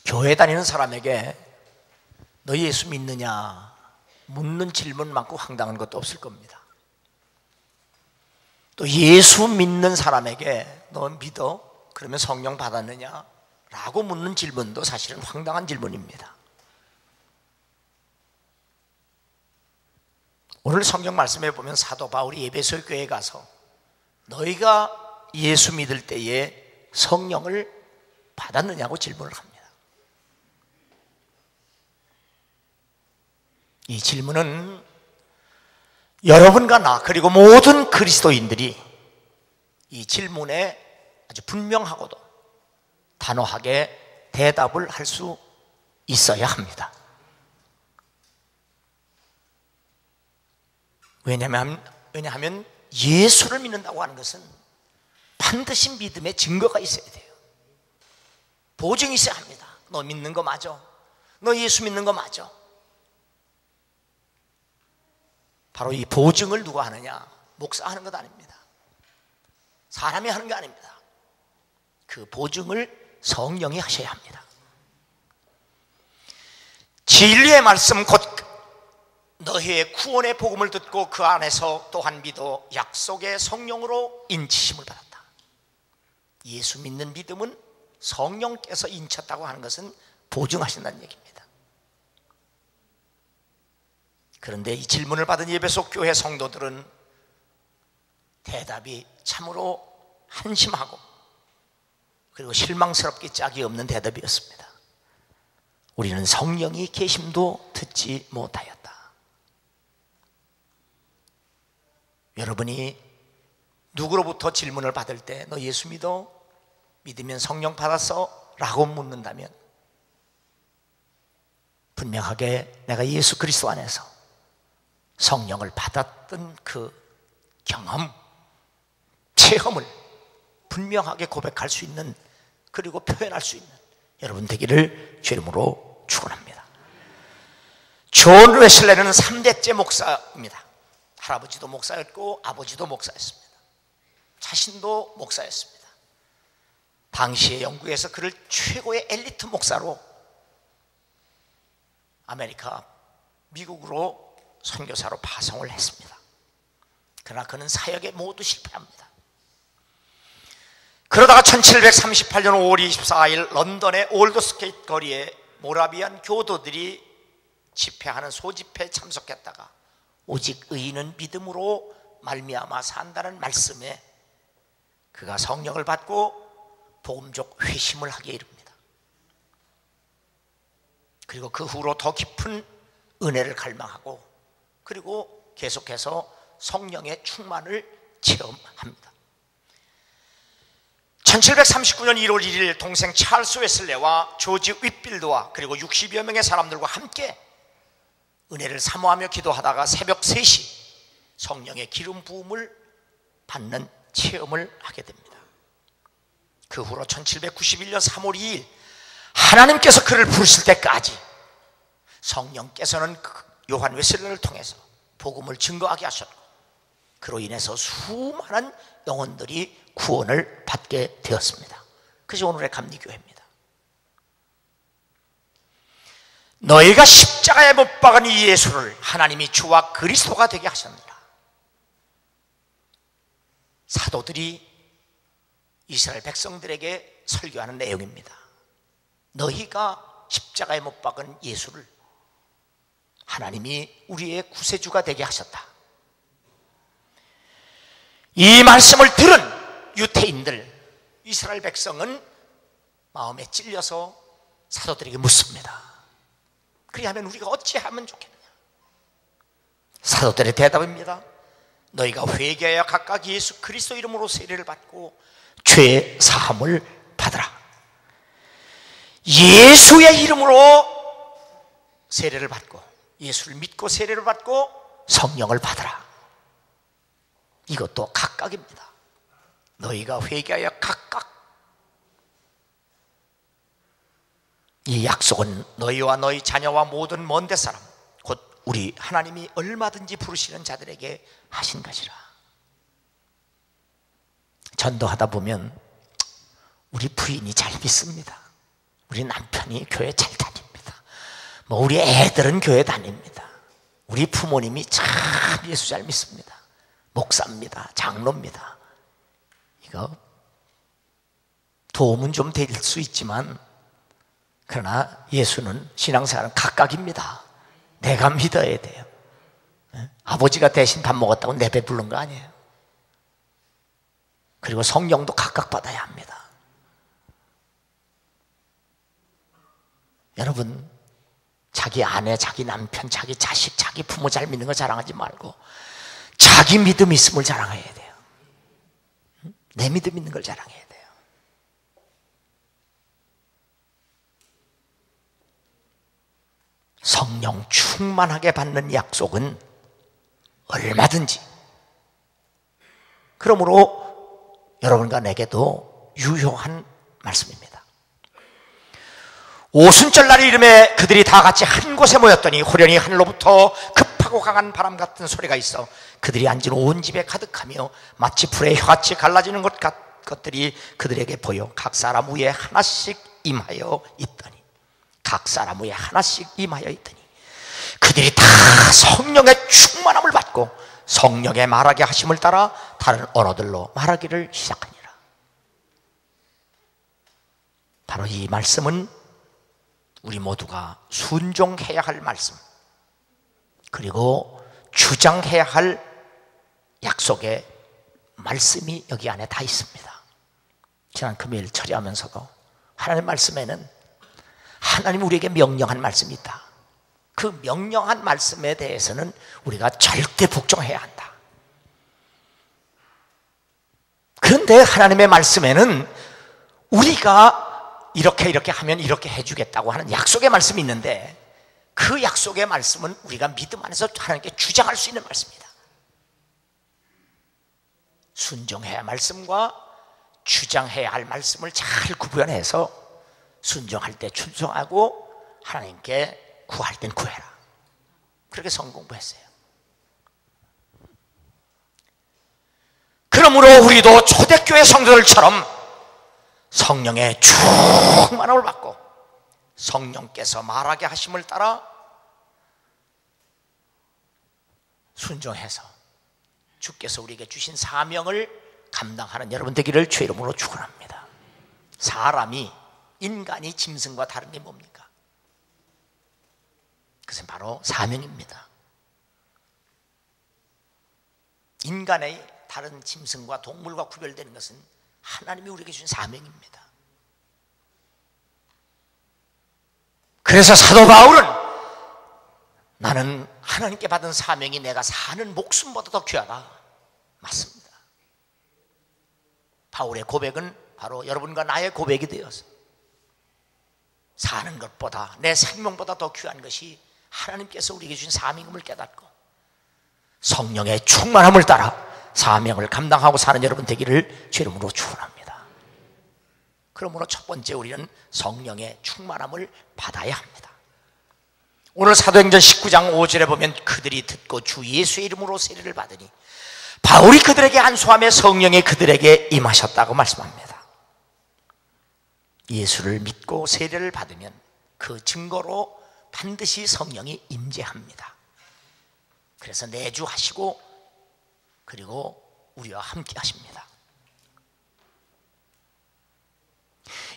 교회 다니는 사람에게 너 예수 믿느냐 묻는 질문만큼 황당한 것도 없을 겁니다. 또 예수 믿는 사람에게 너 믿어? 그러면 성령 받았느냐? 라고 묻는 질문도 사실은 황당한 질문입니다. 오늘 성경 말씀에 보면 사도 바울이 에베소 교회에 가서 너희가 예수 믿을 때에 성령을 받았느냐고 질문을 합니다. 이 질문은 여러분과 나 그리고 모든 그리스도인들이 이 질문에 아주 분명하고도 단호하게 대답을 할 수 있어야 합니다. 왜냐하면 예수를 믿는다고 하는 것은 반드시 믿음의 증거가 있어야 돼요. 보증이 있어야 합니다. 너 믿는 거 맞아? 너 예수 믿는 거 맞아? 바로 이 보증을 누가 하느냐? 목사가 하는 것 아닙니다. 사람이 하는 게 아닙니다. 그 보증을 성령이 하셔야 합니다. 진리의 말씀 곧 너희의 구원의 복음을 듣고 그 안에서 또한 믿어 약속의 성령으로 인치심을 받았다. 예수 믿는 믿음은 성령께서 인쳤다고 하는 것은 보증하신다는 얘기입니다. 그런데 이 질문을 받은 에베소 교회 성도들은 대답이 참으로 한심하고 그리고 실망스럽게 짝이 없는 대답이었습니다. 우리는 성령이 계심도 듣지 못하였다. 여러분이 누구로부터 질문을 받을 때 너 예수 믿어? 믿으면 성령 받았어? 라고 묻는다면 분명하게 내가 예수 그리스도 안에서 성령을 받았던 그 경험, 체험을 분명하게 고백할 수 있는 그리고 표현할 수 있는 여러분 되기를 주의 이름으로 축원합니다. 존 웨슬레는 3대째 목사입니다. 할아버지도 목사였고 아버지도 목사였습니다. 자신도 목사였습니다. 당시에 영국에서 그를 최고의 엘리트 목사로 아메리카, 미국으로 선교사로 파송을 했습니다. 그러나 그는 사역에 모두 실패합니다. 그러다가 1738년 5월 24일 런던의 올드스케이트 거리에 모라비안 교도들이 집회하는 소집회에 참석했다가 오직 의인은 믿음으로 말미암아 산다는 말씀에 그가 성령을 받고 복음적 회심을 하게 이릅니다. 그리고 그 후로 더 깊은 은혜를 갈망하고 그리고 계속해서 성령의 충만을 체험합니다. 1739년 1월 1일 동생 찰스 웨슬레와 조지 윗빌드와 그리고 60여 명의 사람들과 함께 은혜를 사모하며 기도하다가 새벽 3시 성령의 기름 부음을 받는 체험을 하게 됩니다. 그 후로 1791년 3월 2일 하나님께서 그를 부르실 때까지 성령께서는 요한 웨슬레를 통해서 복음을 증거하게 하셨고 그로 인해서 수많은 영혼들이 구원을 받게 되었습니다. 그것이 오늘의 감리교회입니다. 너희가 십자가에 못 박은 이 예수를 하나님이 주와 그리스도가 되게 하셨느니라. 사도들이 이스라엘 백성들에게 설교하는 내용입니다. 너희가 십자가에 못 박은 예수를 하나님이 우리의 구세주가 되게 하셨다. 이 말씀을 들은 유태인들, 이스라엘 백성은 마음에 찔려서 사도들에게 묻습니다. 그리하면 우리가 어찌하면 좋겠느냐? 사도들의 대답입니다. 너희가 회개하여 각각 예수 그리스도 이름으로 세례를 받고 죄 사함을 받으라. 예수의 이름으로 세례를 받고 예수를 믿고 세례를 받고 성령을 받으라. 이것도 각각입니다. 너희가 회개하여 각각. 이 약속은 너희와 너희 자녀와 모든 먼데 사람 곧 우리 하나님이 얼마든지 부르시는 자들에게 하신 것이라. 전도하다 보면 우리 부인이 잘 믿습니다. 우리 남편이 교회 잘 다닙니다. 뭐 우리 애들은 교회 다닙니다. 우리 부모님이 참 예수 잘 믿습니다. 목사입니다. 장로입니다. 이거 도움은 좀 될 수 있지만, 그러나 예수는, 신앙생활은 각각입니다. 내가 믿어야 돼요. 아버지가 대신 밥 먹었다고 내 배 부른 거 아니에요. 그리고 성령도 각각 받아야 합니다. 여러분, 자기 아내, 자기 남편, 자기 자식, 자기 부모 잘 믿는 거 자랑하지 말고 자기 믿음 있음을 자랑해야 돼요. 내 믿음 있는 걸 자랑해야 돼요. 성령 충만하게 받는 약속은 얼마든지, 그러므로 여러분과 내게도 유효한 말씀입니다. 오순절날 이름에 그들이 다 같이 한 곳에 모였더니 호련히 하늘로부터 급하고 강한 바람 같은 소리가 있어 그들이 앉은 온 집에 가득하며 마치 불의 혀같이 갈라지는 것들이 그들에게 보여 각 사람 위에 하나씩 임하여 있더니, 각 사람 위에 하나씩 임하여 있더니 그들이 다 성령의 충만함을 받고 성령의 말하게 하심을 따라 다른 언어들로 말하기를 시작하니라. 바로 이 말씀은 우리 모두가 순종해야 할 말씀, 그리고 주장해야 할 약속의 말씀이 여기 안에 다 있습니다. 지난 금요일 처리하면서도 하나님의 말씀에는 하나님 우리에게 명령한 말씀이 있다. 그 명령한 말씀에 대해서는 우리가 절대 복종해야 한다. 그런데 하나님의 말씀에는 우리가 이렇게 하면 이렇게 해주겠다고 하는 약속의 말씀이 있는데, 그 약속의 말씀은 우리가 믿음 안에서 하나님께 주장할 수 있는 말씀이다. 순종해야 할 말씀과 주장해야 할 말씀을 잘 구분해서 순종할 때 순종하고 하나님께 구할 땐 구해라. 그렇게 성경 공부했어요. 그러므로 우리도 초대교회 성도들처럼 성령의 충만함을 받고 성령께서 말하게 하심을 따라 순종해서 주께서 우리에게 주신 사명을 감당하는 여러분 되기를 주의 이름으로 축원합니다. 사람이, 인간이 짐승과 다른 게 뭡니까? 그것은 바로 사명입니다. 인간의 다른 짐승과 동물과 구별되는 것은 하나님이 우리에게 주신 사명입니다. 그래서 사도 바울은 나는 하나님께 받은 사명이 내가 사는 목숨보다 더 귀하다. 맞습니다. 바울의 고백은 바로 여러분과 나의 고백이 되어서 사는 것보다, 내 생명보다 더 귀한 것이 하나님께서 우리에게 주신 사명임을 깨닫고 성령의 충만함을 따라 사명을 감당하고 사는 여러분 되기를 주의 이름으로 축원합니다. 그러므로 첫 번째 우리는 성령의 충만함을 받아야 합니다. 오늘 사도행전 19장 5절에 보면 그들이 듣고 주 예수의 이름으로 세례를 받으니 바울이 그들에게 안수하며 성령이 그들에게 임하셨다고 말씀합니다. 예수를 믿고 세례를 받으면 그 증거로 반드시 성령이 임재합니다. 그래서 내주하시고 그리고 우리와 함께 하십니다.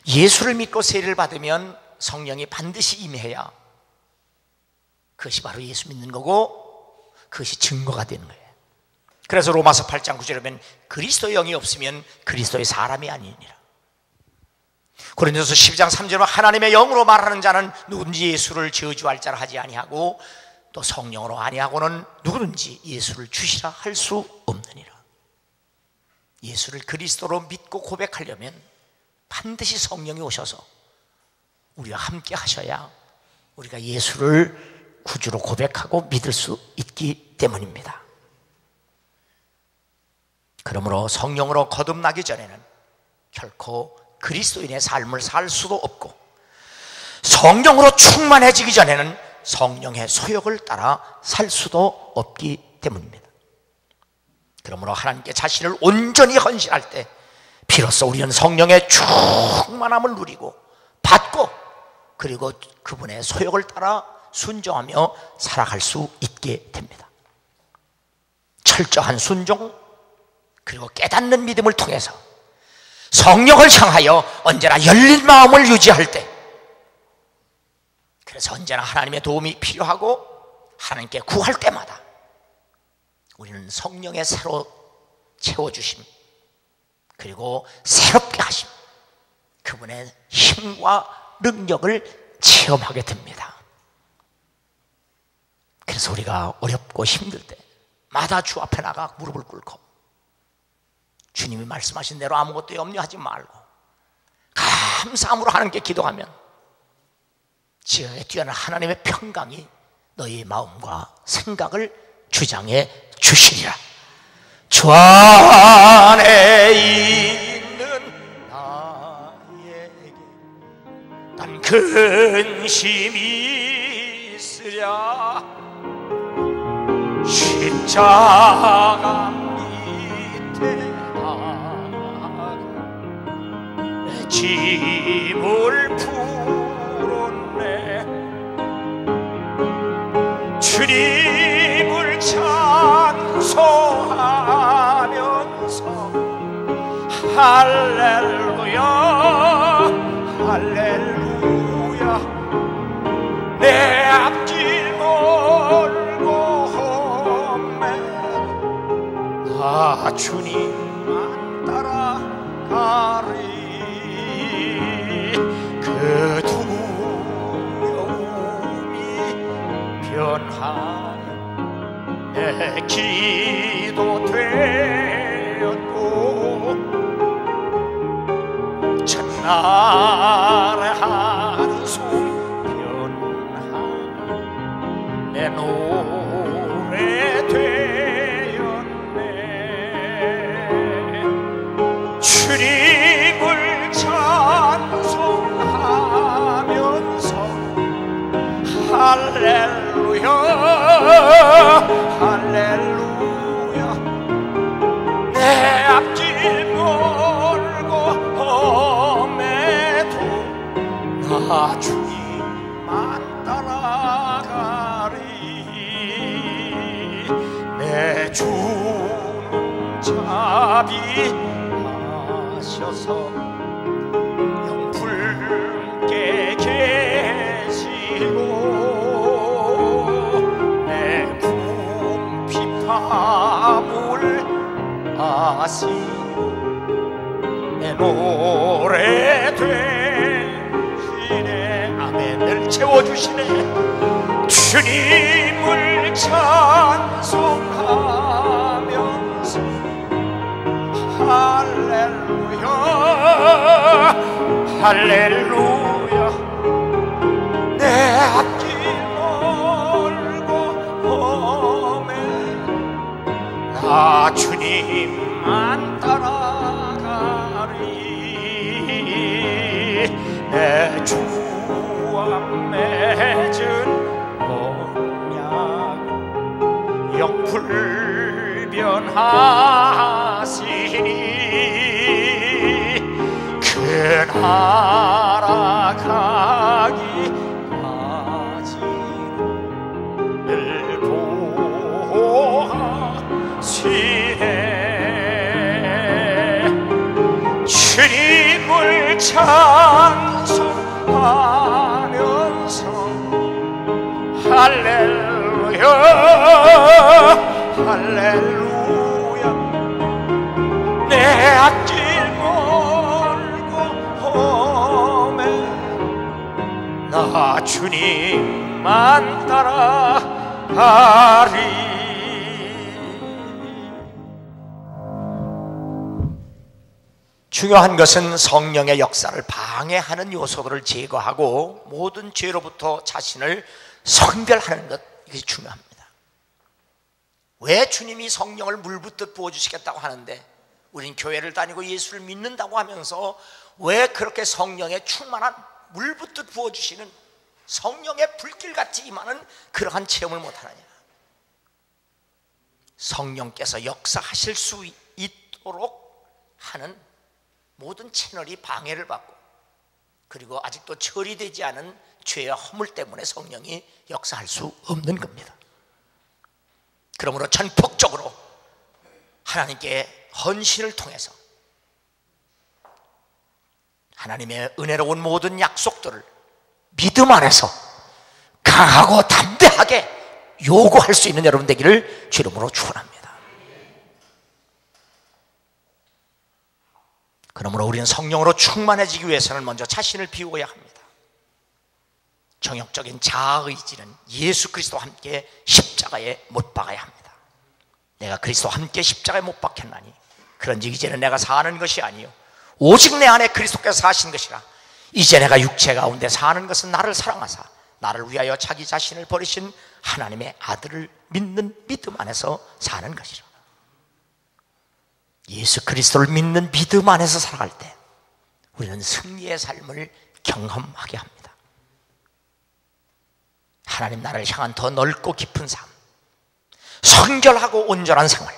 예수를 믿고 세례를 받으면 성령이 반드시 임해야 그것이 바로 예수 믿는 거고 그것이 증거가 되는 거예요. 그래서 로마서 8장 9절에 보면 그리스도의 영이 없으면 그리스도의 사람이 아니니라. 고린도서 12장 3절에 하나님의 영으로 말하는 자는 누구든지 예수를 저주할 자라 하지 아니하고 또 성령으로 아니하고는 누구든지 예수를 주시라 할 수 없느니라. 예수를 그리스도로 믿고 고백하려면 반드시 성령이 오셔서 우리와 함께 하셔야 우리가 예수를 구주로 고백하고 믿을 수 있기 때문입니다. 그러므로 성령으로 거듭나기 전에는 결코 그리스도인의 삶을 살 수도 없고, 성령으로 충만해지기 전에는 성령의 소욕을 따라 살 수도 없기 때문입니다. 그러므로 하나님께 자신을 온전히 헌신할 때 비로소 우리는 성령의 충만함을 누리고 받고 그리고 그분의 소욕을 따라 순종하며 살아갈 수 있게 됩니다. 철저한 순종 그리고 깨닫는 믿음을 통해서 성령을 향하여 언제나 열린 마음을 유지할 때, 그래서 언제나 하나님의 도움이 필요하고 하나님께 구할 때마다 우리는 성령의 새로 채워주심 그리고 새롭게 하심, 그분의 힘과 능력을 체험하게 됩니다. 그래서 우리가 어렵고 힘들 때마다 주 앞에 나가 무릎을 꿇고 주님이 말씀하신 대로 아무것도 염려하지 말고 감사함으로 하나님께 기도하면 지혜에 뛰어난 하나님의 평강이 너희 마음과 생각을 주장해 주시리라. 주 안에 있는 나에게 난 근심이 있으랴. 십자가 밑에 나가 내 짐을 풀었네. 주님을 찬송하면서 할렐루야 할렐루야. 내 앞길 멀고 험해 나 주님만 따라가리. 그 두려움이 변하여 내 기도 되었고 첫날의 한숨 변한 내 노래 되었네. 주님을 찬송하면서 할렐루야 할렐루야. 내 앞길 멀고 험해도 나 주님만 따라가리. 내 주는 자비하셔서 영불께 계시고 화물 아시고 내 노래 되시네. 아멘을 채워주시네. 주님을 찬송하면서 할렐루야 할렐루야. 내 앞길 나 주님만 따라가리. 내 주와 맺은 언약 영불변하시니 그 나라 가기까지 늘 주님을 찬송하면서 할렐루야 할렐루야. 내 앞길 멀고 험해 나 주님만 따라가리. 중요한 것은 성령의 역사를 방해하는 요소들을 제거하고 모든 죄로부터 자신을 성별하는 것, 이것이 중요합니다. 왜 주님이 성령을 물붓듯 부어주시겠다고 하는데 우린 교회를 다니고 예수를 믿는다고 하면서 왜 그렇게 성령의 충만한 물붓듯 부어주시는 성령의 불길같이 임하는 그러한 체험을 못하느냐. 성령께서 역사하실 수 있도록 하는 모든 채널이 방해를 받고, 그리고 아직도 처리되지 않은 죄의 허물 때문에 성령이 역사할 수 없는 겁니다. 그러므로 전폭적으로 하나님께 헌신을 통해서 하나님의 은혜로운 모든 약속들을 믿음 안에서 강하고 담대하게 요구할 수 있는 여러분 되기를 주 이름으로 축원합니다. 그러므로 우리는 성령으로 충만해지기 위해서는 먼저 자신을 비워야 합니다. 정욕적인 자아의지는 예수 그리스도와 함께 십자가에 못 박아야 합니다. 내가 그리스도와 함께 십자가에 못 박혔나니 그런즉 이제는 내가 사는 것이 아니요 오직 내 안에 그리스도께서 사신 것이라. 이제 내가 육체 가운데 사는 것은 나를 사랑하사 나를 위하여 자기 자신을 버리신 하나님의 아들을 믿는 믿음 안에서 사는 것이라. 예수 그리스도를 믿는 믿음 안에서 살아갈 때 우리는 승리의 삶을 경험하게 합니다. 하나님 나라를 향한 더 넓고 깊은 삶, 성결하고 온전한 생활,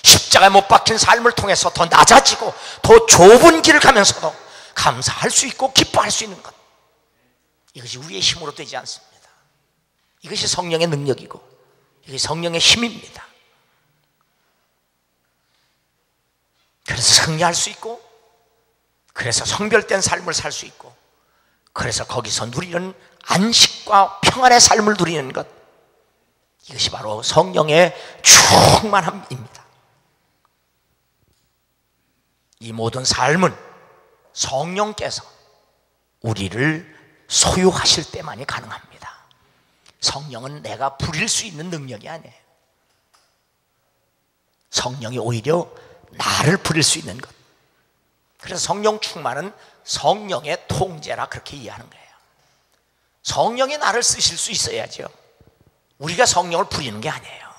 십자가에 못 박힌 삶을 통해서 더 낮아지고 더 좁은 길을 가면서도 감사할 수 있고 기뻐할 수 있는 것, 이것이 우리의 힘으로 되지 않습니다. 이것이 성령의 능력이고 이것이 성령의 힘입니다. 그래서 승리할 수 있고, 그래서 성별된 삶을 살 수 있고, 그래서 거기서 누리는 안식과 평안의 삶을 누리는 것, 이것이 바로 성령의 충만함입니다. 이 모든 삶은 성령께서 우리를 소유하실 때만이 가능합니다. 성령은 내가 부릴 수 있는 능력이 아니에요. 성령이 오히려 나를 부릴 수 있는 것. 그래서 성령 충만은 성령의 통제라 그렇게 이해하는 거예요. 성령이 나를 쓰실 수 있어야죠. 우리가 성령을 부리는 게 아니에요.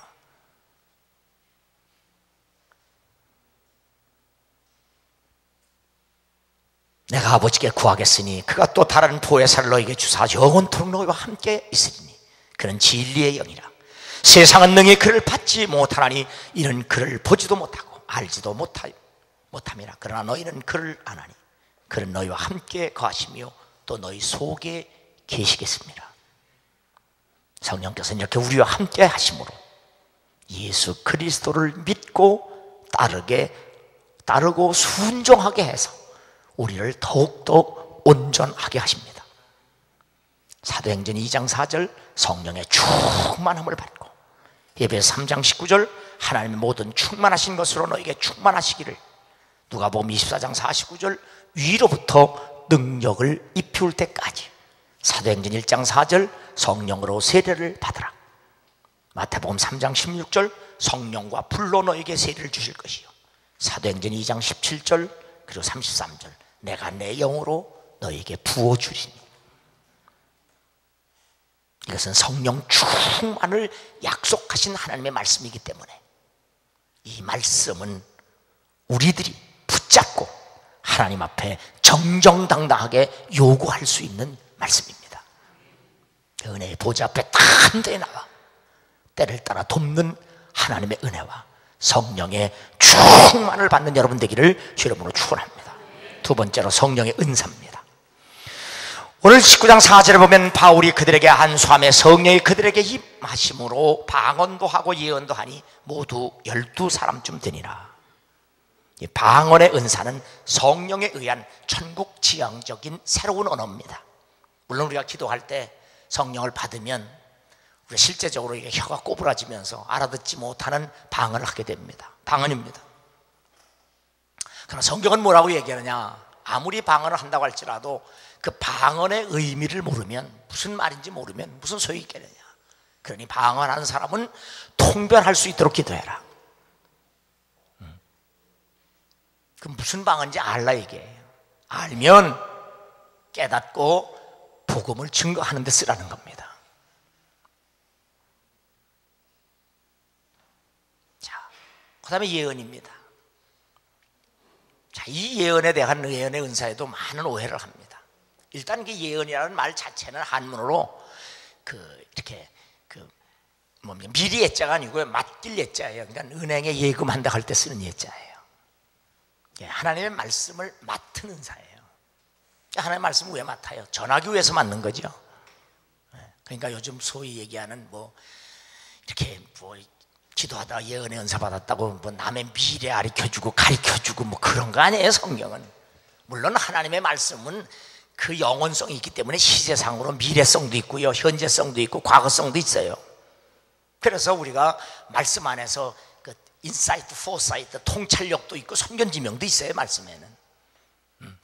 내가 아버지께 구하겠으니 그가 또 다른 보혜사를 너에게 주사 영원토록 너희와 함께 있으리니 그는 진리의 영이라. 세상은 능히 그를 받지 못하나니 이는 그를 보지도 못하고 알지도 못함이라. 그러나 너희는 그를 아나니 그는 너희와 함께 거하시며 또 너희 속에 계시겠습니다. 성령께서는 이렇게 우리와 함께 하심으로 예수 그리스도를 믿고 따르고 순종하게 해서 우리를 더욱더 온전하게 하십니다. 사도행전 2장 4절 성령의 충만함을 받고, 에베소 3장 19절 하나님의 모든 충만하신 것으로 너에게 충만하시기를, 누가복음 24장 49절 위로부터 능력을 입힐 때까지, 사도행전 1장 4절 성령으로 세례를 받으라, 마태복음 3장 16절 성령과 불로 너에게 세례를 주실 것이요, 사도행전 2장 17절 그리고 33절 내가 내 영으로 너에게 부어주리니. 이것은 성령 충만을 약속하신 하나님의 말씀이기 때문에 이 말씀은 우리들이 붙잡고 하나님 앞에 정정당당하게 요구할 수 있는 말씀입니다. 은혜의 보좌 앞에 단단히 나와 때를 따라 돕는 하나님의 은혜와 성령의 충만을 받는 여러분 되기를 주 이름으로 축원합니다. 두 번째로 성령의 은사입니다. 오늘 19장 4절에 보면 바울이 그들에게 안수하며 성령이 그들에게 임하심으로 방언도 하고 예언도 하니 모두 12사람쯤 되니라. 이 방언의 은사는 성령에 의한 천국 지향적인 새로운 언어입니다. 물론 우리가 기도할 때 성령을 받으면 우리가 실제적으로 이게 혀가 꼬부라지면서 알아듣지 못하는 방언을 하게 됩니다. 방언입니다. 그러나 성경은 뭐라고 얘기하느냐, 아무리 방언을 한다고 할지라도 그 방언의 의미를 모르면, 무슨 말인지 모르면 무슨 소용이 있겠느냐. 그러니 방언하는 사람은 통변할 수 있도록 기도해라. 그 무슨 방언인지 알라 이게. 알면 깨닫고 복음을 증거하는 데 쓰라는 겁니다. 자, 그 다음에 예언입니다. 자, 이 예언에 대한 예언의 은사에도 많은 오해를 합니다. 일단 그 예언이라는 말 자체는 한문으로 이렇게 미리 예자가 아니고요, 맡길 예자예요. 그러니까 은행에 예금한다 할 때 쓰는 예자예요. 하나님의 말씀을 맡은 은사예요. 하나님의 말씀을 왜 맡아요? 전하기 위해서 맡는 거죠. 그러니까 요즘 소위 얘기하는 이렇게 기도하다 예언의 은사 받았다고 남의 미래 가르쳐주고 가르쳐주고 그런 거 아니에요. 성경은 물론 하나님의 말씀은 그 영원성이 있기 때문에 시제상으로 미래성도 있고요, 현재성도 있고 과거성도 있어요. 그래서 우리가 말씀 안에서 그 인사이트, 포사이트, 통찰력도 있고 선견지명도 있어요. 말씀에는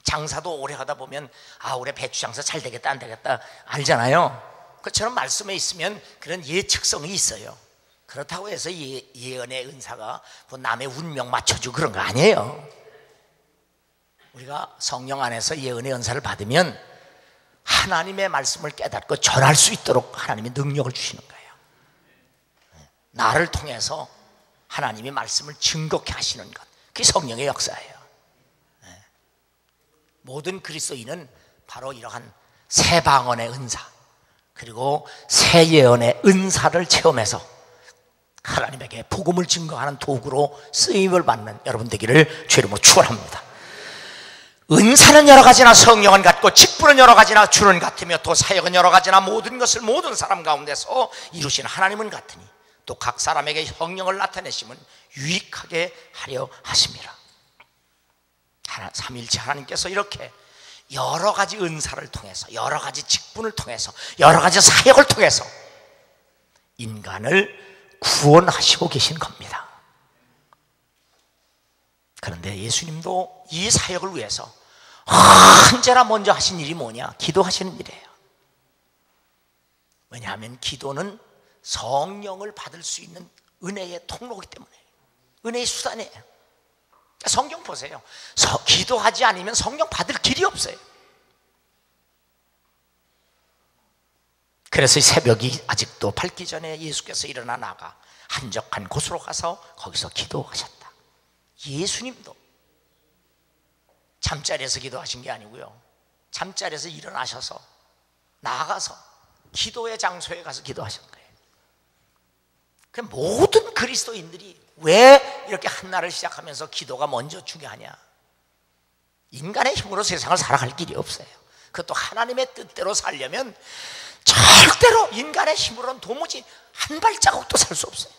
장사도 오래 하다 보면 올해 배추 장사 잘 되겠다 안 되겠다 알잖아요. 그처럼 말씀에 있으면 그런 예측성이 있어요. 그렇다고 해서 예언의 은사가 남의 운명 맞춰주고 그런 거 아니에요. 우리가 성령 안에서 예언의 은사를 받으면 하나님의 말씀을 깨닫고 전할 수 있도록 하나님이 능력을 주시는 거예요. 나를 통해서 하나님이 말씀을 증거케 하시는 것, 그게 성령의 역사예요. 모든 그리스도인은 바로 이러한 새 방언의 은사 그리고 새 예언의 은사를 체험해서 하나님에게 복음을 증거하는 도구로 쓰임을 받는 여러분 되기를 주의 이름으로 축원합니다. 은사는 여러 가지나 성령은 같고 직분은 여러 가지나 주는 같으며 또 사역은 여러 가지나 모든 것을 모든 사람 가운데서 이루시는 하나님은 같으니 또 각 사람에게 성령을 나타내심은 유익하게 하려 하심이라. 삼위일체 하나님께서 이렇게 여러 가지 은사를 통해서 여러 가지 직분을 통해서 여러 가지 사역을 통해서 인간을 구원하시고 계신 겁니다. 그런데 예수님도 이 사역을 위해서 언제나 먼저 하신 일이 뭐냐? 기도하시는 일이에요. 왜냐하면 기도는 성령을 받을 수 있는 은혜의 통로이기 때문에, 은혜의 수단이에요. 성경 보세요. 기도하지 않으면 성령 받을 길이 없어요. 그래서 이 새벽이 아직도 밝기 전에 예수께서 일어나 나가 한적한 곳으로 가서 거기서 기도하셨다. 예수님도 잠자리에서 기도하신 게 아니고요, 잠자리에서 일어나셔서 나가서 기도의 장소에 가서 기도하신 거예요. 그 모든 그리스도인들이 왜 이렇게 한날을 시작하면서 기도가 먼저 중요하냐? 인간의 힘으로 세상을 살아갈 길이 없어요. 그것도 하나님의 뜻대로 살려면 절대로 인간의 힘으로는 도무지 한 발자국도 살 수 없어요.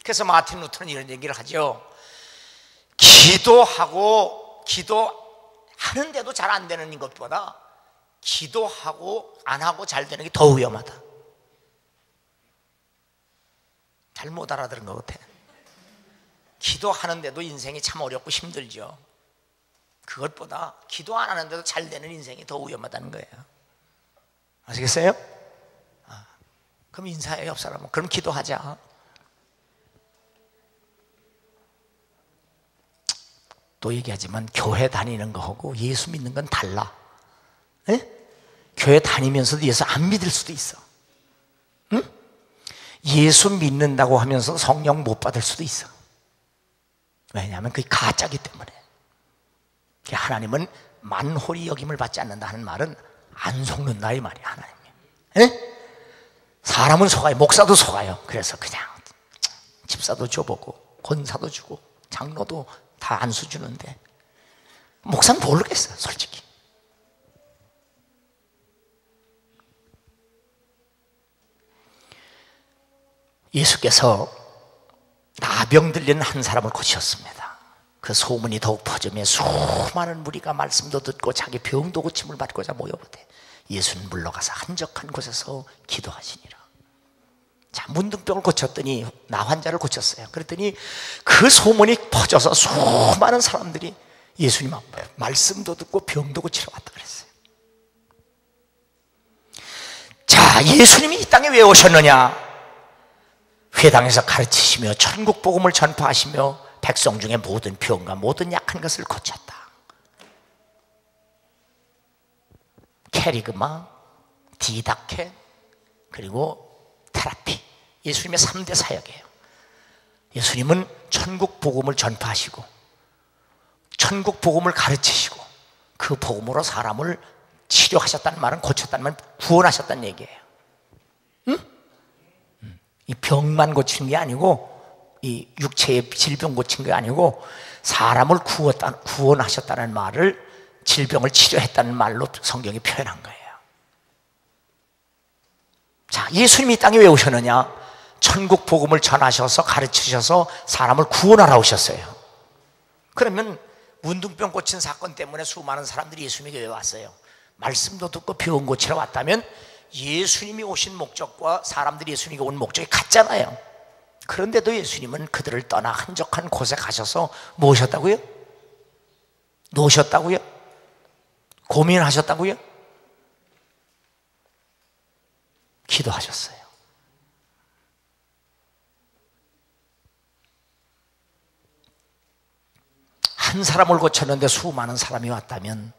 그래서 마틴 루터는 이런 얘기를 하죠. 기도하는데도 잘 안 되는 것보다 기도하고 안 하고 잘 되는 게 더 위험하다. 잘 못 알아들은 것 같아. 기도하는데도 인생이 참 어렵고 힘들죠. 그것보다 기도 안 하는데도 잘 되는 인생이 더 위험하다는 거예요. 아시겠어요? 그럼 인사해, 옆 사람은. 그럼 기도하자. 또 얘기하지만 교회 다니는 거하고 예수 믿는 건 달라. 에? 교회 다니면서도 예수 안 믿을 수도 있어. 응? 예수 믿는다고 하면서 성령 못 받을 수도 있어. 왜냐하면 그게 가짜기 때문에. 하나님은 만홀히 여김을 받지 않는다 하는 말은 안 속는다 이 말이야. 하나님이. 에? 사람은 속아요. 목사도 속아요. 그래서 그냥 집사도 줘보고 권사도 주고 장로도 다 안수 주는데 목사는 모르겠어요, 솔직히. 예수께서 나병 들린 한 사람을 고치셨습니다. 그 소문이 더욱 퍼지며 수많은 무리가 말씀도 듣고 자기 병도 고침을 받고자 모여보되 예수는 물러가서 한적한 곳에서 기도하시니라. 자, 문둥병을 고쳤더니 나 환자를 고쳤어요. 그랬더니 그 소문이 퍼져서 수많은 사람들이 예수님 앞에 말씀도 듣고 병도 고치러 왔다 그랬어요. 자, 예수님이 이 땅에 왜 오셨느냐? 회당에서 가르치시며 천국 복음을 전파하시며 백성 중에 모든 병과 모든 약한 것을 고쳤다. 캐리그마, 디다케, 그리고 테라피. 예수님의 3대 사역이에요. 예수님은 천국 복음을 전파하시고 천국 복음을 가르치시고 그 복음으로 사람을 치료하셨다는 말은, 고쳤다는 말은 구원하셨다는 얘기예요. 응? 이 병만 고치는 게 아니고, 이 육체의 질병 고친 게 아니고 사람을 구원하셨다는 말을, 질병을 치료했다는 말로 성경이 표현한 거예요. 자, 예수님이 이 땅에 왜 오셨느냐? 천국 복음을 전하셔서 가르치셔서 사람을 구원하러 오셨어요. 그러면 문둥병 고친 사건 때문에 수많은 사람들이 예수님에게 왜 왔어요? 말씀도 듣고 병 고치러 왔다면 예수님이 오신 목적과 사람들이 예수님에게 온 목적이 같잖아요. 그런데도 예수님은 그들을 떠나 한적한 곳에 가셔서 뭐 하셨다고요? 놓으셨다고요? 고민하셨다고요? 기도하셨어요. 한 사람을 고쳤는데 수많은 사람이 왔다면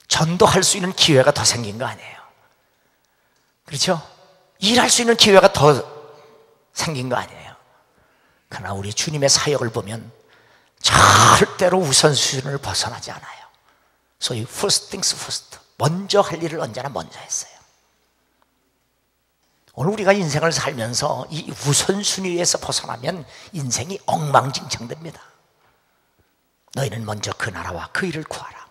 전도할 수 있는 기회가 더 생긴 거 아니에요? 그렇죠? 일할 수 있는 기회가 더 생긴 거 아니에요? 그러나 우리 주님의 사역을 보면 절대로 우선순위를 벗어나지 않아요. 소위 first things first, 먼저 할 일을 언제나 먼저 했어요. 오늘 우리가 인생을 살면서 이 우선순위에서 벗어나면 인생이 엉망진창됩니다. 너희는 먼저 그 나라와 그 일을 구하라.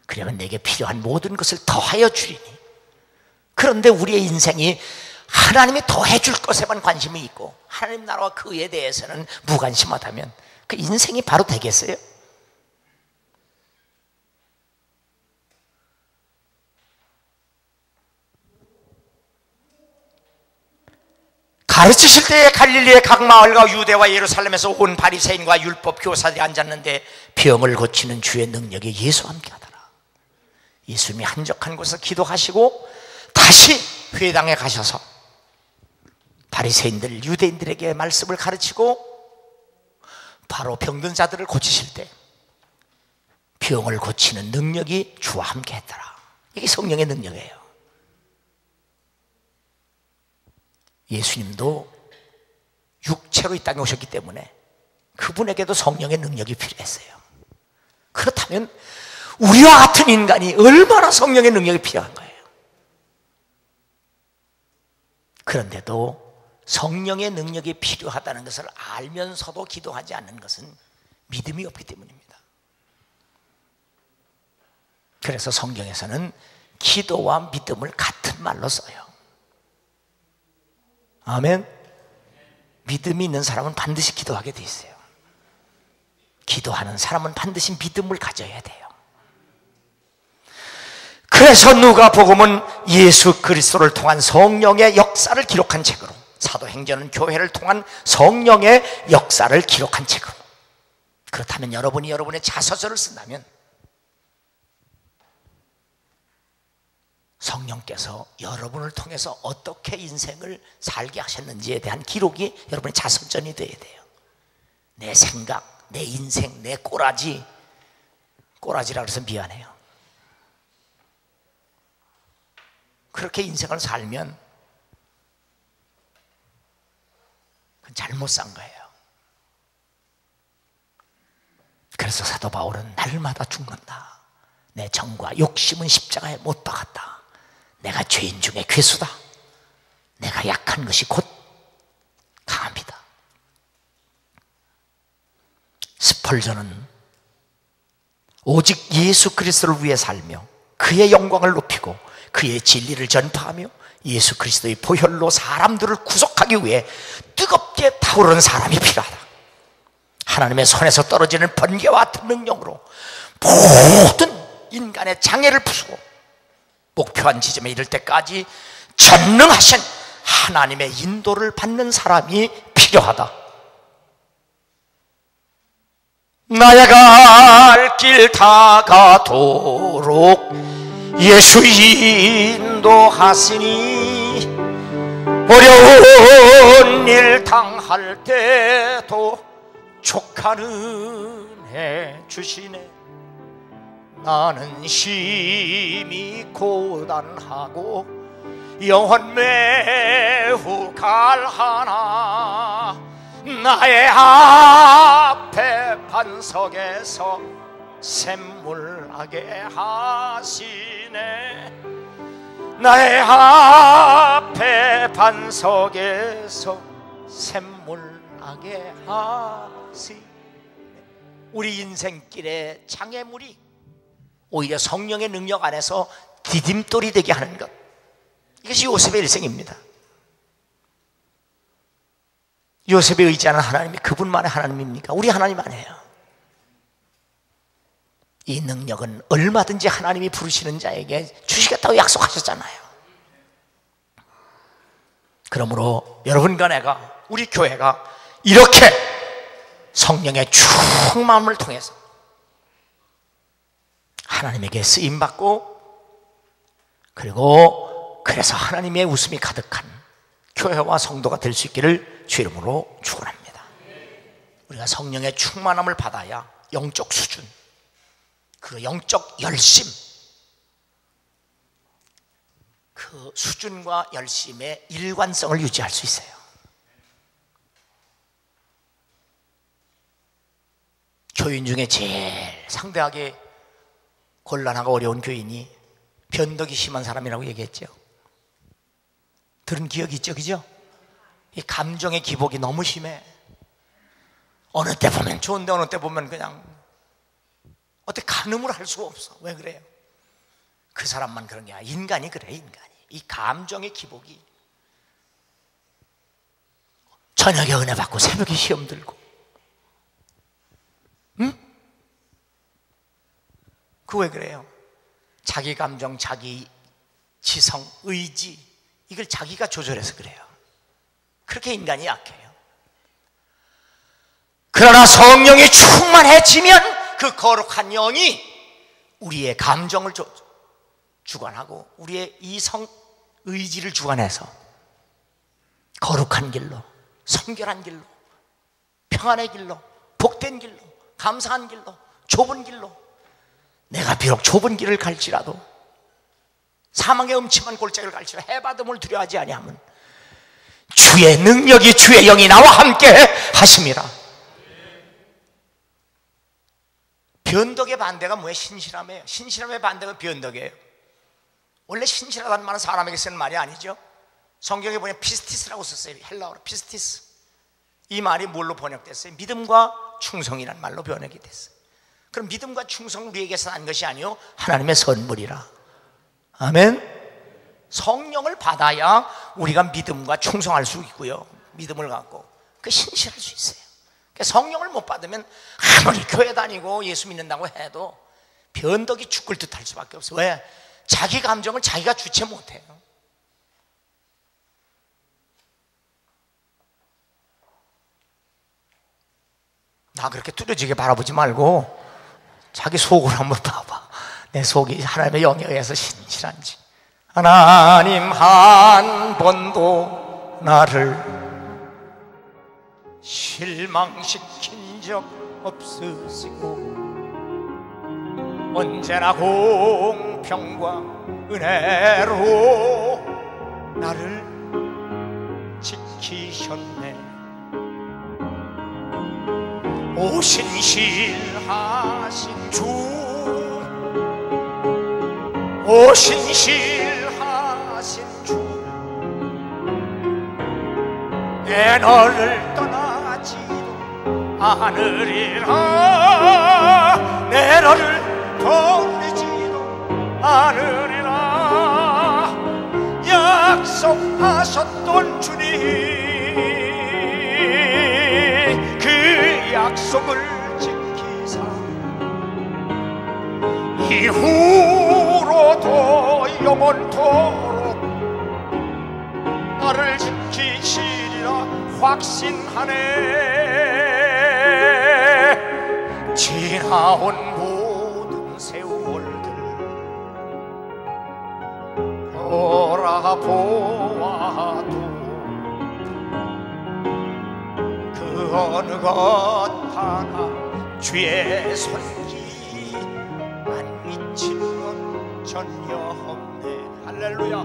그러면 내게 필요한 모든 것을 더하여 주리니. 그런데 우리의 인생이 하나님이 더해 줄 것에만 관심이 있고 하나님 나라와 그 의에 대해서는 무관심하다면 그 인생이 바로 되겠어요? 가르치실 때에 갈릴리의 각 마을과 유대와 예루살렘에서 온 바리새인과 율법 교사들이 앉았는데 병을 고치는 주의 능력이 예수와 함께하더라. 예수님이 한적한 곳에서 기도하시고 다시 회당에 가셔서 바리새인들, 유대인들에게 말씀을 가르치고 바로 병든 자들을 고치실 때 병을 고치는 능력이 주와 함께했더라. 이게 성령의 능력이에요. 예수님도 육체로 이 땅에 오셨기 때문에 그분에게도 성령의 능력이 필요했어요. 그렇다면 우리와 같은 인간이 얼마나 성령의 능력이 필요한 거예요. 그런데도 성령의 능력이 필요하다는 것을 알면서도 기도하지 않는 것은 믿음이 없기 때문입니다. 그래서 성경에서는 기도와 믿음을 같은 말로 써요. 아멘. 믿음이 있는 사람은 반드시 기도하게 돼 있어요. 기도하는 사람은 반드시 믿음을 가져야 돼요. 그래서 누가복음은 예수 그리스도를 통한 성령의 역사를 기록한 책으로, 사도행전은 교회를 통한 성령의 역사를 기록한 책으로. 그렇다면 여러분이 여러분의 자서전을 쓴다면 성령께서 여러분을 통해서 어떻게 인생을 살게 하셨는지에 대한 기록이 여러분의 자서전이 되어야 돼요. 내 생각, 내 인생, 내 꼬라지라 그래서 미안해요. 그렇게 인생을 살면 그건 잘못 산 거예요. 그래서 사도 바울은 날마다 죽는다. 내 정과 욕심은 십자가에 못 박았다. 내가 죄인 중에 괴수다. 내가 약한 것이 곧 강합니다. 스펄전은 오직 예수 그리스도를 위해 살며 그의 영광을 높이고 그의 진리를 전파하며 예수 그리스도의 보혈로 사람들을 구속하기 위해 뜨겁게 타오르는 사람이 필요하다. 하나님의 손에서 떨어지는 번개와 같은 능력으로 모든 인간의 장애를 부수고 목표한 지점에 이를 때까지 전능하신 하나님의 인도를 받는 사람이 필요하다. 나의 갈 길 다가도록 예수 인도하시니 어려운 일 당할 때도 족한 은혜 주시네. 나는 심히 고단하고 영혼 매우 갈하나 나의 앞에 반석에서 샘물나게 하시네. 나의 앞에 반석에서 샘물나게 하시네. 우리 인생길의 장애물이 오히려 성령의 능력 안에서 디딤돌이 되게 하는 것, 이것이 요셉의 일생입니다. 요셉에 의지하는 하나님이 그분만의 하나님입니까? 우리 하나님 아니에요. 이 능력은 얼마든지 하나님이 부르시는 자에게 주시겠다고 약속하셨잖아요. 그러므로 여러분과 내가, 우리 교회가 이렇게 성령의 충만함을 통해서 하나님에게 쓰임받고, 그리고 그래서 하나님의 웃음이 가득한 교회와 성도가 될 수 있기를 주 이름으로 축원합니다. 우리가 성령의 충만함을 받아야 영적 수준, 그 영적 열심, 그 수준과 열심의 일관성을 유지할 수 있어요. 교인 중에 제일 상대하기 곤란하고 어려운 교인이 변덕이 심한 사람이라고 얘기했죠. 들은 기억이 있죠, 그죠? 이 감정의 기복이 너무 심해. 어느 때 보면 좋은데 어느 때 보면 그냥 어떻게 가늠을 할 수가 없어. 왜 그래요? 그 사람만 그런 게 아니라 인간이 그래. 인간이 이 감정의 기복이, 저녁에 은혜 받고 새벽에 시험 들고, 응? 그 왜 그래요? 자기 감정, 자기 지성, 의지, 이걸 자기가 조절해서 그래요. 그렇게 인간이 약해요. 그러나 성령이 충만해지면 그 거룩한 영이 우리의 감정을 주관하고 우리의 이성, 의지를 주관해서 거룩한 길로, 성결한 길로, 평안의 길로, 복된 길로, 감사한 길로, 좁은 길로, 내가 비록 좁은 길을 갈지라도, 사망의 음침한 골짜기를 갈지라도 해받음을 두려워하지 아니하면 주의 능력이, 주의 영이 나와 함께 하심이라. 변덕의 반대가 뭐예요? 신실함이에요. 신실함의 반대가 변덕이에요. 원래 신실하다는 말은 사람에게 쓰는 말이 아니죠. 성경에 보면 피스티스라고 썼어요. 헬라어로 피스티스. 이 말이 뭘로 번역됐어요? 믿음과 충성이라는 말로 번역이 됐어요. 그럼 믿음과 충성은 우리에게서 난 것이 아니요 하나님의 선물이라. 아멘. 성령을 받아야 우리가 믿음과 충성할 수 있고요, 믿음을 갖고 그 신실할 수 있어요. 성령을 못 받으면 아무리 교회 다니고 예수 믿는다고 해도 변덕이 죽을 듯 할 수밖에 없어요. 왜? 자기 감정을 자기가 주체 못해요. 나 그렇게 뚜렷하게 바라보지 말고 자기 속을 한번 봐봐. 내 속이 하나님의 영에 의해서 신실한지. 하나님 한 번도 나를 실망시킨 적 없으시고 언제나 공평과 은혜로 나를 지키셨네. 오 신실하신 주, 오 신실하신 주, 내 너를 떠나지도 않으리라, 내 너를 버리지도 않으리라. 약속하셨던 주님, 그 약속을 지키사 이후로도 영원토록 나를 지키시리라 확신하네. 지나온 모든 세월들 돌아보아도 그 어느 것 하나 주의 손길 안 미친 건 전혀 없네. 할렐루야.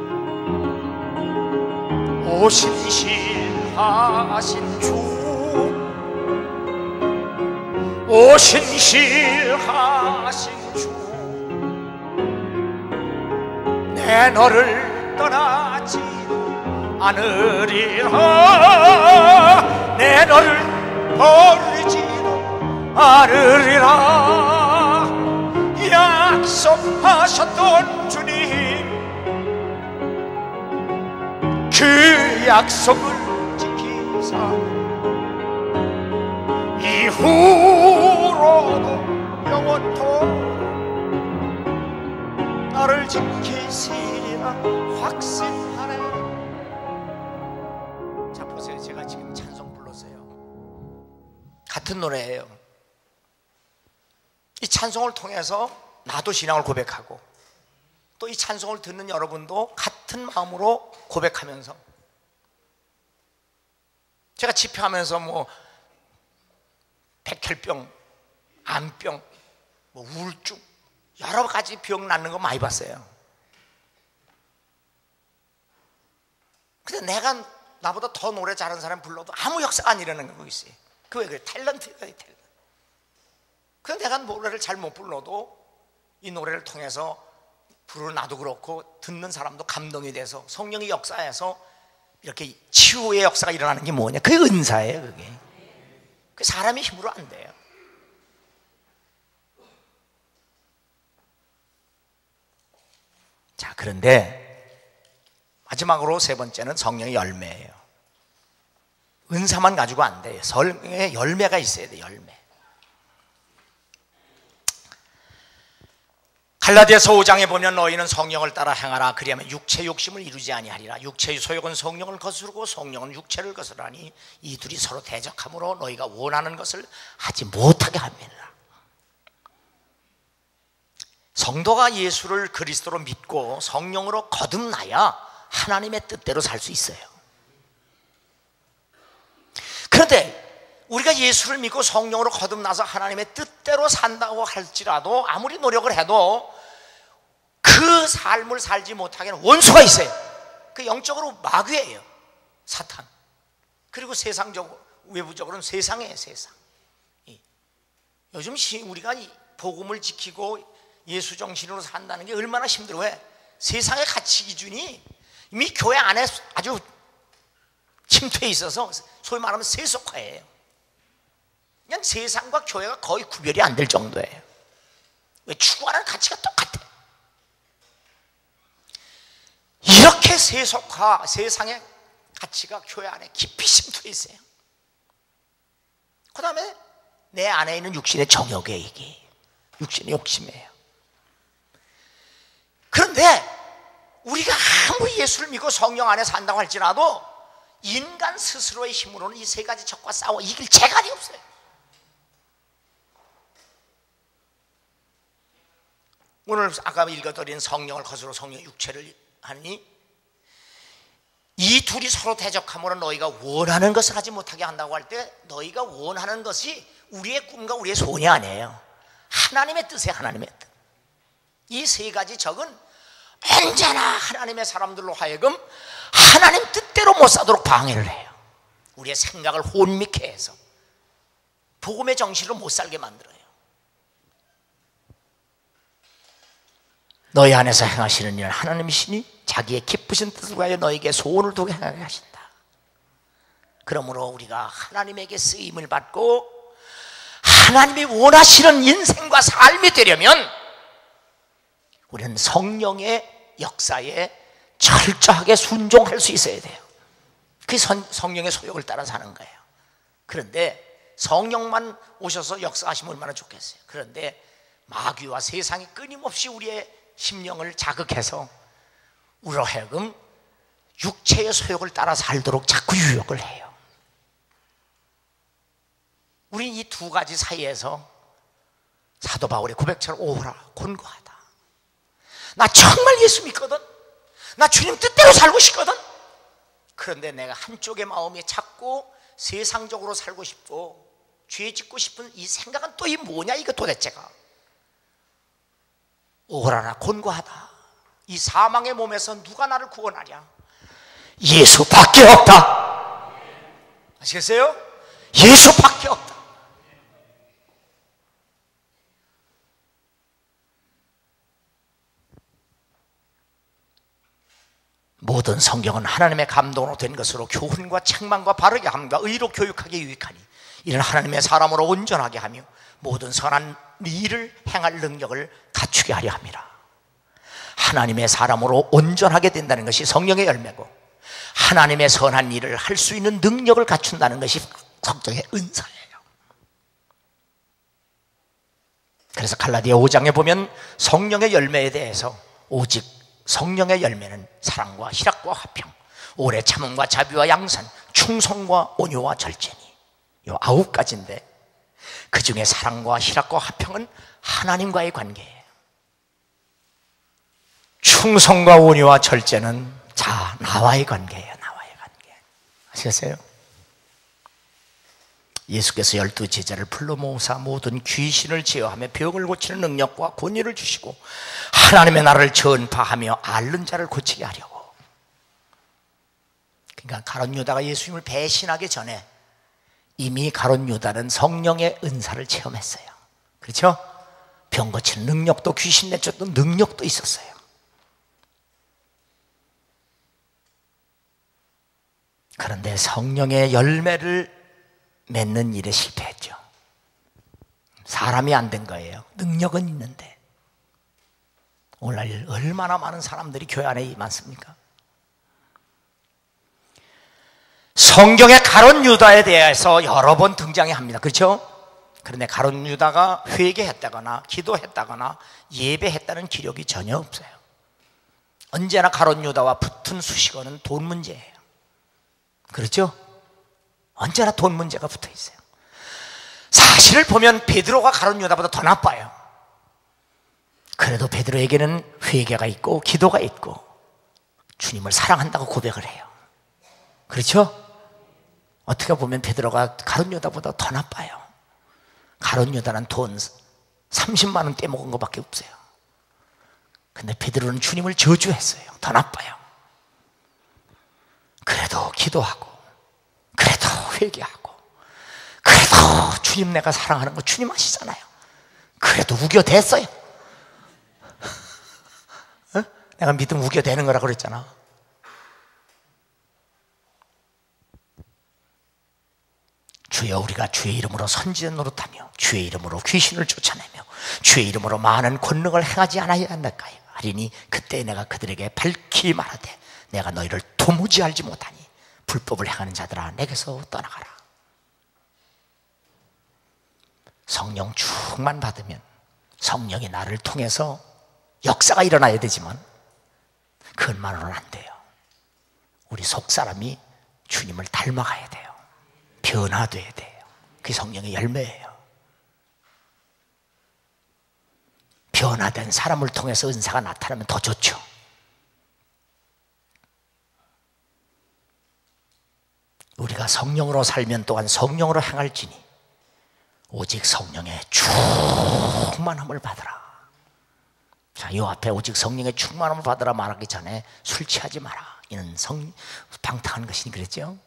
오 신실하신 주, 오 신실하신 주, 내 너를 떠나지도 않으리라, 내 너를 버리지도 않으리라. 약속하셨던 주님, 그 약속을 지키사 이후로도 영원토록 나를 지키시리라 확신하네. 자 보세요, 제가 지금 찬송 불렀어요. 같은 노래예요. 이 찬송을 통해서 나도 신앙을 고백하고 또 이 찬송을 듣는 여러분도 같은 마음으로 고백하면서, 제가 집회하면서 뭐 백혈병, 암병, 뭐 우울증 여러 가지 병 낫는 거 많이 봤어요. 근데 내가 나보다 더 노래 잘하는 사람 불러도 아무 역사가 안 일어나는 거 있어요. 그 왜 그래? 탤런트가 탤런트. 근데 내가 노래를 잘 못 불러도 이 노래를 통해서 부르는 나도 그렇고 듣는 사람도 감동이 돼서 성령의 역사에서 이렇게 치유의 역사가 일어나는 게 뭐냐? 그게 은사예요. 그게 그 사람의 힘으로 안 돼요. 자, 그런데 마지막으로 세 번째는 성령의 열매예요. 은사만 가지고 안 돼요. 성령의 열매가 있어야 돼요. 열매. 갈라디아서 5장에 보면 너희는 성령을 따라 행하라. 그리하면 육체 욕심을 이루지 아니하리라. 육체의 소욕은 성령을 거스르고 성령은 육체를 거스르니 이 둘이 서로 대적함으로 너희가 원하는 것을 하지 못하게 합니다. 성도가 예수를 그리스도로 믿고 성령으로 거듭나야 하나님의 뜻대로 살 수 있어요. 그런데 우리가 예수를 믿고 성령으로 거듭나서 하나님의 뜻대로 산다고 할지라도 아무리 노력을 해도 그 삶을 살지 못하게는 원수가 있어요. 그 영적으로 마귀예요. 사탄. 그리고 세상적으로, 외부적으로는 세상이에요. 세상. 요즘 우리가 복음을 지키고 예수 정신으로 산다는 게 얼마나 힘들어요. 왜? 세상의 가치 기준이 이미 교회 안에 아주 침투해 있어서 소위 말하면 세속화예요. 그냥 세상과 교회가 거의 구별이 안 될 정도예요. 왜? 추구하는 가치가 똑같아. 이렇게 세속화, 세상의 가치가 교회 안에 깊이 침투해 있어요. 그 다음에 내 안에 있는 육신의 정욕이에요. 이게 육신의 욕심이에요. 그런데 우리가 아무리 예수를 믿고 성령 안에 산다고 할지라도 인간 스스로의 힘으로는 이 세 가지 적과 싸워 이길 재간이 없어요. 오늘 아까 읽어드린 성령을 거스르고 성령 육체를 하니 이 둘이 서로 대적함으로 너희가 원하는 것을 하지 못하게 한다고 할 때 너희가 원하는 것이 우리의 꿈과 우리의 소원이 아니에요. 하나님의 뜻이에요. 하나님의 뜻. 이 세 가지 적은 언제나 하나님의 사람들로 하여금 하나님 뜻대로 못 사도록 방해를 해요. 우리의 생각을 혼미케 해서 복음의 정신으로 못 살게 만들어요. 너희 안에서 행하시는 일은 하나님이시니 자기의 기쁘신 뜻을 위하여 너에게 소원을 두게 행하게 하신다. 그러므로 우리가 하나님에게 쓰임을 받고 하나님이 원하시는 인생과 삶이 되려면 우리는 성령의 역사에 철저하게 순종할 수 있어야 돼요. 그게 성령의 소욕을 따라 사는 거예요. 그런데 성령만 오셔서 역사하시면 얼마나 좋겠어요. 그런데 마귀와 세상이 끊임없이 우리의 심령을 자극해서 우리로 하여금 육체의 소욕을 따라 살도록 자꾸 유혹을 해요. 우리는 이 두 가지 사이에서 사도 바울의 고백처럼 오라 곤고하다. 나 정말 예수 믿거든. 나 주님 뜻대로 살고 싶거든. 그런데 내가 한쪽의 마음이 자꾸 세상적으로 살고 싶고 죄 짓고 싶은 이 생각은 또 이 뭐냐 이거 도대체가. 오라나 곤고하다. 이 사망의 몸에서 누가 나를 구원하랴? 예수밖에 없다. 아시겠어요? 예수밖에 없다. 모든 성경은 하나님의 감동으로 된 것으로 교훈과 책망과 바르게 함과 의로 교육하기에 유익하니 이는 하나님의 사람으로 온전하게 하며 모든 선한 일을 행할 능력을 갖추게 하려 함이라. 하나님의 사람으로 온전하게 된다는 것이 성령의 열매고 하나님의 선한 일을 할 수 있는 능력을 갖춘다는 것이 성령의 은사예요. 그래서 갈라디아 5장에 보면 성령의 열매에 대해서 오직 성령의 열매는 사랑과 희락과 화평, 오래 참음과 자비와 양산, 충성과 온유와 절제니, 요 9가지인데 그 중에 사랑과 희락과 화평은 하나님과의 관계예요. 충성과 온유와 절제는 나와의 관계예요. 나와의 관계. 아시겠어요? 예수께서 12제자를 불러 모으사 모든 귀신을 제어하며 병을 고치는 능력과 권위를 주시고 하나님의 나라를 전파하며 앓는 자를 고치게 하려고. 그러니까 가룟 유다가 예수님을 배신하기 전에 이미 가룟 유다는 성령의 은사를 체험했어요. 그렇죠? 병 고치는 능력도, 귀신 내쫓는 능력도 있었어요. 그런데 성령의 열매를 맺는 일에 실패했죠. 사람이 안 된 거예요. 능력은 있는데. 오늘날 얼마나 많은 사람들이 교회 안에 많습니까? 성경의 가룟 유다에 대해서 여러 번 등장해 합니다. 그렇죠? 그런데 가룟 유다가 회개했다거나 기도했다거나 예배했다는 기록이 전혀 없어요. 언제나 가룟 유다와 붙은 수식어는 돈 문제예요. 그렇죠? 언제나 돈 문제가 붙어 있어요. 사실을 보면 베드로가 가룟 유다보다 더 나빠요. 그래도 베드로에게는 회개가 있고 기도가 있고 주님을 사랑한다고 고백을 해요. 그렇죠? 어떻게 보면 베드로가 가룟 유다보다 더 나빠요. 가룟 유다는 돈 30만 원 떼먹은 것밖에 없어요. 근데 베드로는 주님을 저주했어요. 더 나빠요. 그래도 기도하고, 그래도 회개하고, 그래도 주님 내가 사랑하는 거 주님 아시잖아요. 그래도 우겨댔어요. 어? 내가 믿으면 우겨대는 거라고 그랬잖아. 주여, 우리가 주의 이름으로 선지자 노릇하며 주의 이름으로 귀신을 쫓아내며 주의 이름으로 많은 권능을 행하지 않아야 한다까요 하리니 그때 내가 그들에게 밝히 말하되 내가 너희를 도무지 알지 못하니 불법을 행하는 자들아 내게서 떠나가라. 성령 충만 받으면 성령이 나를 통해서 역사가 일어나야 되지만 그것만으로는 안 돼요. 우리 속사람이 주님을 닮아가야 돼요. 변화돼야 돼요. 그게 성령의 열매예요. 변화된 사람을 통해서 은사가 나타나면 더 좋죠. 우리가 성령으로 살면 또한 성령으로 행할지니 오직 성령의 충만함을 받으라. 자, 이 앞에 오직 성령의 충만함을 받으라 말하기 전에 술 취하지 마라. 이는 방탕한 것이니 그랬죠.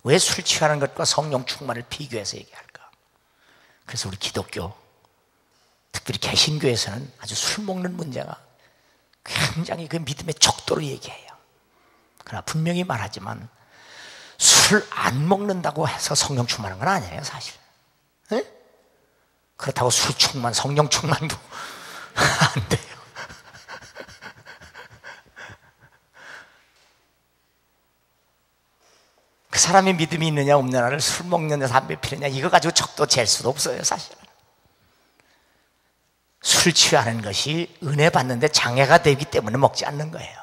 왜 술 취하는 것과 성령 충만을 비교해서 얘기할까? 그래서 우리 기독교, 특별히 개신교에서는 아주 술 먹는 문제가 굉장히 그 믿음의 척도로 얘기해요. 그러나 분명히 말하지만 술 안 먹는다고 해서 성령 충만한 건 아니에요, 사실. 네? 그렇다고 술 충만, 성령 충만도 안 돼요. 그 사람의 믿음이 있느냐 없느냐를 술 먹느냐 담배 피느냐 이거 가지고 척도 잴 수도 없어요, 사실은. 술 취하는 것이 은혜 받는데 장애가 되기 때문에 먹지 않는 거예요.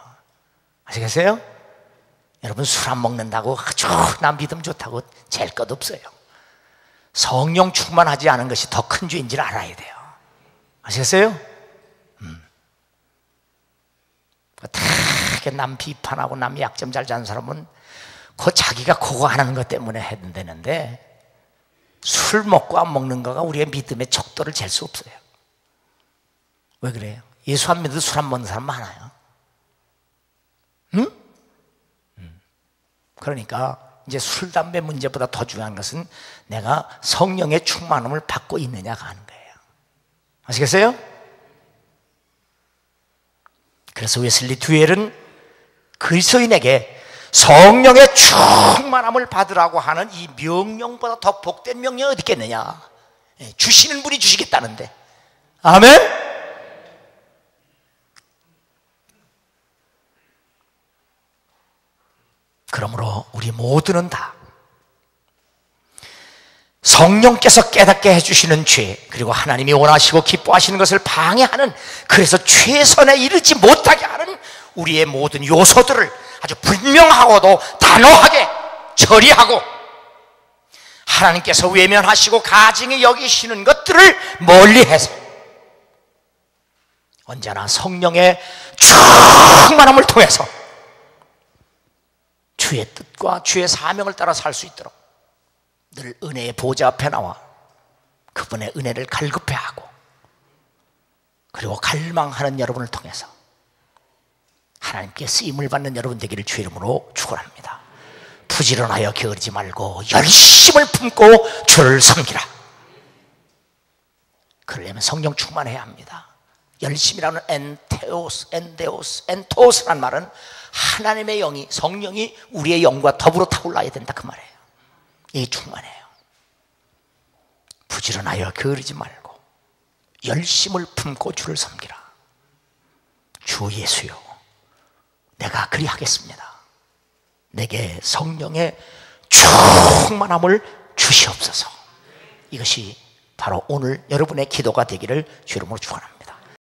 아시겠어요? 여러분, 술 안 먹는다고 아주 나 믿음 좋다고 잴 것 없어요. 성령 충만하지 않은 것이 더 큰 죄인지를 알아야 돼요. 아시겠어요? 되게 남 비판하고 남 약점 잘 자는 사람은 그 자기가 그거 안 하는 것 때문에 해도 되는데 술 먹고 안 먹는 거가 우리의 믿음의 척도를 잴 수 없어요. 왜 그래요? 예수 안 믿어도 술 안 먹는 사람 많아요. 응? 그러니까 이제 술, 담배 문제보다 더 중요한 것은 내가 성령의 충만함을 받고 있느냐가 하는 거예요. 아시겠어요? 그래서 웨슬리 듀엘은 그리스도인에게 성령의 충만함을 받으라고 하는 이 명령보다 더 복된 명령이 어디 있겠느냐. 주시는 분이 주시겠다는데. 아멘? 그러므로 우리 모두는 다 성령께서 깨닫게 해주시는 죄, 그리고 하나님이 원하시고 기뻐하시는 것을 방해하는, 그래서 최선에 이르지 못하게 하는 우리의 모든 요소들을 아주 분명하고도 단호하게 처리하고, 하나님께서 외면하시고 가증히 여기시는 것들을 멀리해서 언제나 성령의 충만함을 통해서 주의 뜻과 주의 사명을 따라 살 수 있도록 늘 은혜의 보좌 앞에 나와 그분의 은혜를 갈급해하고, 그리고 갈망하는 여러분을 통해서 하나님께 쓰임을 받는 여러분 되기를 주의 이름으로 축원합니다. 부지런하여 게으르지 말고 열심을 품고 주를 섬기라. 그러려면 성령 충만해야 합니다. 열심이라는 엔토스란 말은 하나님의 영이, 성령이 우리의 영과 더불어 타올라야 된다 그 말이에요. 이게 충만해요. 부지런하여 게으르지 말고 열심을 품고 주를 섬기라. 주 예수여, 내가 그리하겠습니다. 내게 성령의 충만함을 주시옵소서. 이것이 바로 오늘 여러분의 기도가 되기를 주 이름으로 축원합니다.